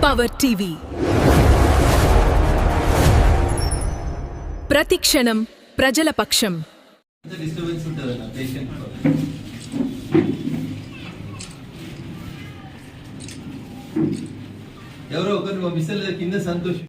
Power TV ప్రతిక్షణం ప్రజల పక్షం. ఎవరో ఒకరు పంపిస్తే కింద సంతోషం.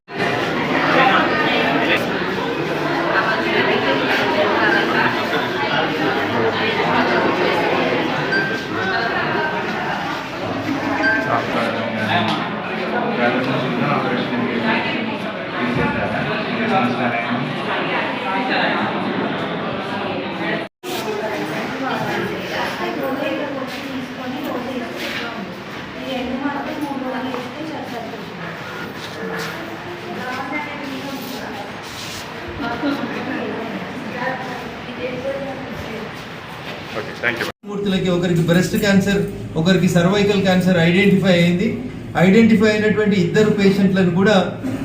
మూర్తులకి ఒకరికి బ్రెస్ట్ క్యాన్సర్, ఒకరికి సర్వైకల్ క్యాన్సర్ ఐడెంటిఫై అయింది. ఐడెంటిఫై అయినటువంటి ఇద్దరు పేషెంట్లను కూడా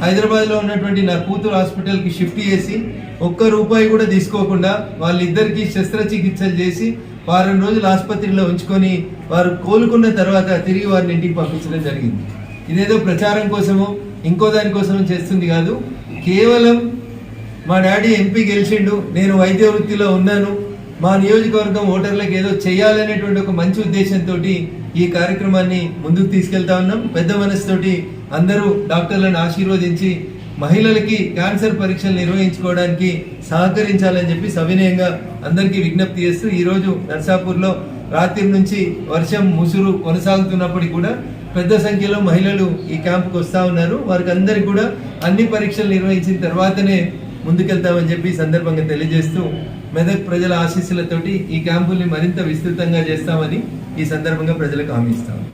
హైదరాబాద్లో ఉన్నటువంటి నా కూతురు హాస్పిటల్కి షిఫ్ట్ చేసి ఒక్క రూపాయి కూడా తీసుకోకుండా వాళ్ళిద్దరికి శస్త్రచికిత్సలు చేసి వారం రోజులు ఆసుపత్రిలో ఉంచుకొని వారు కోలుకున్న తర్వాత తిరిగి వారిని ఇంటికి పంపించడం జరిగింది. ఇదేదో ప్రచారం కోసమో ఇంకో దానికోసమో చేస్తుంది కాదు. కేవలం మా డాడీ ఎంపీ గెలిచిండు, నేను వైద్య వృత్తిలో ఉన్నాను, మా నియోజకవర్గం ఓటర్లకు ఏదో చేయాలనేటువంటి ఒక మంచి ఉద్దేశంతో ఈ కార్యక్రమాన్ని ముందుకు తీసుకెళ్తా ఉన్నాం. పెద్ద మనసుతోటి అందరూ డాక్టర్లను ఆశీర్వదించి మహిళలకి క్యాన్సర్ పరీక్షలు నిర్వహించుకోవడానికి సహకరించాలని చెప్పి సవినయంగా అందరికీ విజ్ఞప్తి చేస్తూ ఈరోజు నర్సాపూర్లో రాత్రి నుంచి వర్షం ముసురు కొనసాగుతున్నప్పటికీ కూడా పెద్ద సంఖ్యలో మహిళలు ఈ క్యాంపుకు వస్తూ ఉన్నారు. వారికి అందరికీ కూడా అన్ని పరీక్షలు నిర్వహించిన తర్వాతనే ముందుకెళ్తామని చెప్పి సందర్భంగా తెలియజేస్తూ మెదక్ ప్రజల ఆశీస్సులతోటి ఈ క్యాంపుల్ని మరింత విస్తృతంగా చేస్తామని ఈ సందర్భంగా ప్రజలకు హామీ ఇస్తాము.